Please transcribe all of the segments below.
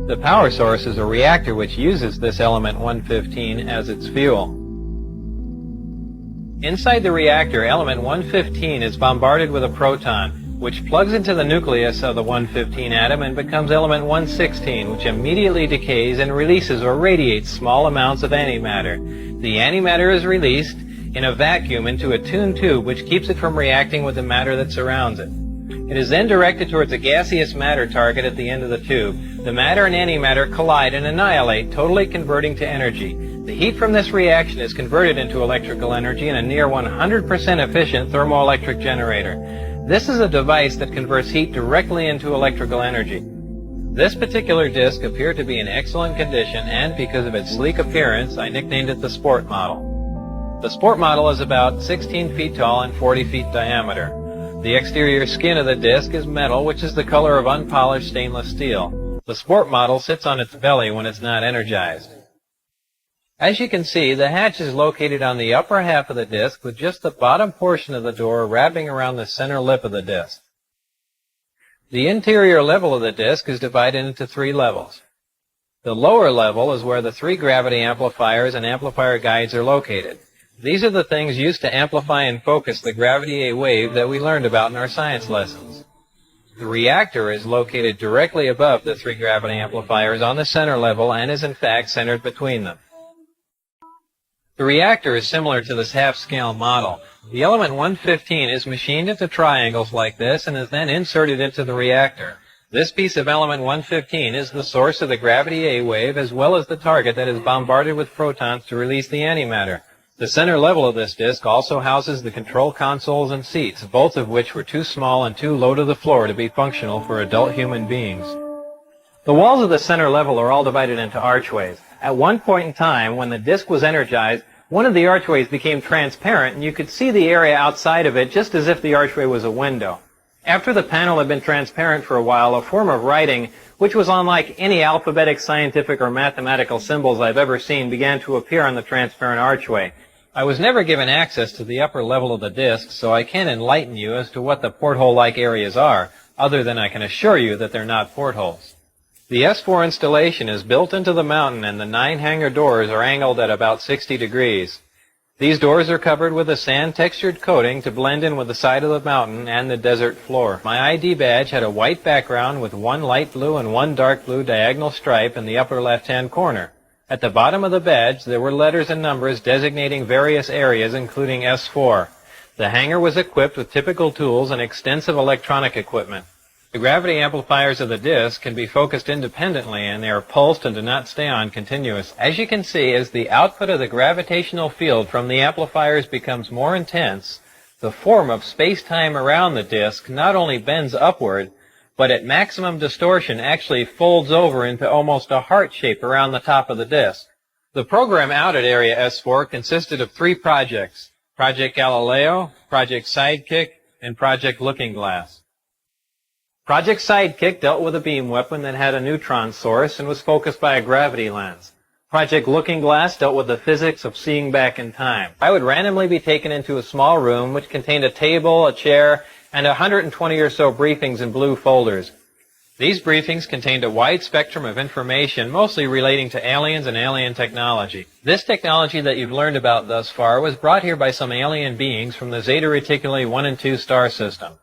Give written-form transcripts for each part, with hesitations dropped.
The power source is a reactor which uses this element 115 as its fuel. Inside the reactor, element 115 is bombarded with a proton, which plugs into the nucleus of the 115 atom and becomes element 116, which immediately decays and releases or radiates small amounts of antimatter. The antimatter is released in a vacuum into a tuned tube, which keeps it from reacting with the matter that surrounds it. It is then directed towards a gaseous matter target at the end of the tube. The matter and antimatter collide and annihilate, totally converting to energy. The heat from this reaction is converted into electrical energy in a near 100% efficient thermoelectric generator. This is a device that converts heat directly into electrical energy. This particular disc appeared to be in excellent condition, and because of its sleek appearance, I nicknamed it the Sport Model. The Sport Model is about 16 feet tall and 40 feet diameter. The exterior skin of the disc is metal, which is the color of unpolished stainless steel. The Sport Model sits on its belly when it's not energized. As you can see, the hatch is located on the upper half of the disc, with just the bottom portion of the door wrapping around the center lip of the disc. The interior level of the disc is divided into 3 levels. The lower level is where the 3 gravity amplifiers and amplifier guides are located. These are the things used to amplify and focus the gravity A wave that we learned about in our science lessons. The reactor is located directly above the 3 gravity amplifiers on the center level and is in fact centered between them. The reactor is similar to this half-scale model. The element 115 is machined into triangles like this and is then inserted into the reactor. This piece of element 115 is the source of the gravity A wave as well as the target that is bombarded with protons to release the antimatter. The center level of this disc also houses the control consoles and seats, both of which were too small and too low to the floor to be functional for adult human beings. The walls of the center level are all divided into archways. At one point in time, when the disc was energized, one of the archways became transparent and you could see the area outside of it just as if the archway was a window. After the panel had been transparent for a while, a form of writing, which was unlike any alphabetic, scientific, or mathematical symbols I've ever seen, began to appear on the transparent archway. I was never given access to the upper level of the disc, so I can't enlighten you as to what the porthole-like areas are, other than I can assure you that they're not portholes. The S4 installation is built into the mountain and the 9 hangar doors are angled at about 60 degrees. These doors are covered with a sand-textured coating to blend in with the side of the mountain and the desert floor. My ID badge had a white background with 1 light blue and 1 dark blue diagonal stripe in the upper left-hand corner. At the bottom of the badge, there were letters and numbers designating various areas, including S4. The hangar was equipped with typical tools and extensive electronic equipment. The gravity amplifiers of the disc can be focused independently, and they are pulsed and do not stay on continuously. As you can see, as the output of the gravitational field from the amplifiers becomes more intense, the form of space-time around the disc not only bends upward, but at maximum distortion actually folds over into almost a heart shape around the top of the disc. The program out at Area S4 consisted of 3 projects: Project Galileo, Project Sidekick, and Project Looking Glass. Project Sidekick dealt with a beam weapon that had a neutron source and was focused by a gravity lens. Project Looking Glass dealt with the physics of seeing back in time. I would randomly be taken into a small room which contained a table, a chair, and 120 or so briefings in blue folders. These briefings contained a wide spectrum of information, mostly relating to aliens and alien technology. This technology that you've learned about thus far was brought here by some alien beings from the Zeta Reticuli 1 and 2 star system.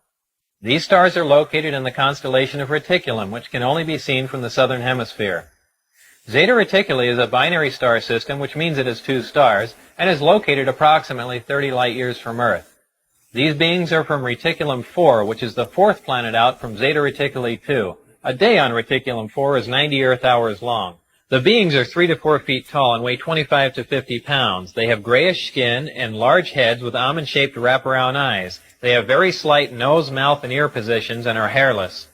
These stars are located in the constellation of Reticulum, which can only be seen from the southern hemisphere. Zeta Reticuli is a binary star system, which means it has 2 stars, and is located approximately 30 light years from Earth. These beings are from Reticulum 4, which is the 4th planet out from Zeta Reticuli 2. A day on Reticulum 4 is 90 Earth hours long. The beings are 3 to 4 feet tall and weigh 25 to 50 pounds. They have grayish skin and large heads with almond-shaped wraparound eyes. They have very slight nose, mouth, and ear positions and are hairless.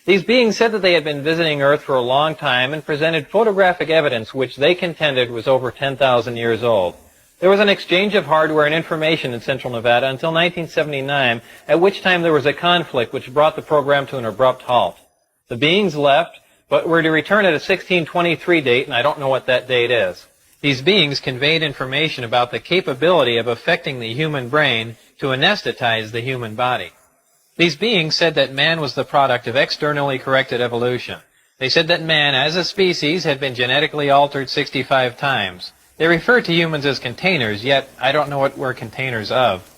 These beings said that they had been visiting Earth for a long time and presented photographic evidence which they contended was over 10,000 years old. There was an exchange of hardware and information in Central Nevada until 1979, at which time there was a conflict which brought the program to an abrupt halt. The beings left, but were to return at a 1623 date, and I don't know what that date is. These beings conveyed information about the capability of affecting the human brain to anesthetize the human body. These beings said that man was the product of externally corrected evolution. They said that man, as a species, had been genetically altered 65 times. They refer to humans as containers, yet I don't know what we're containers of.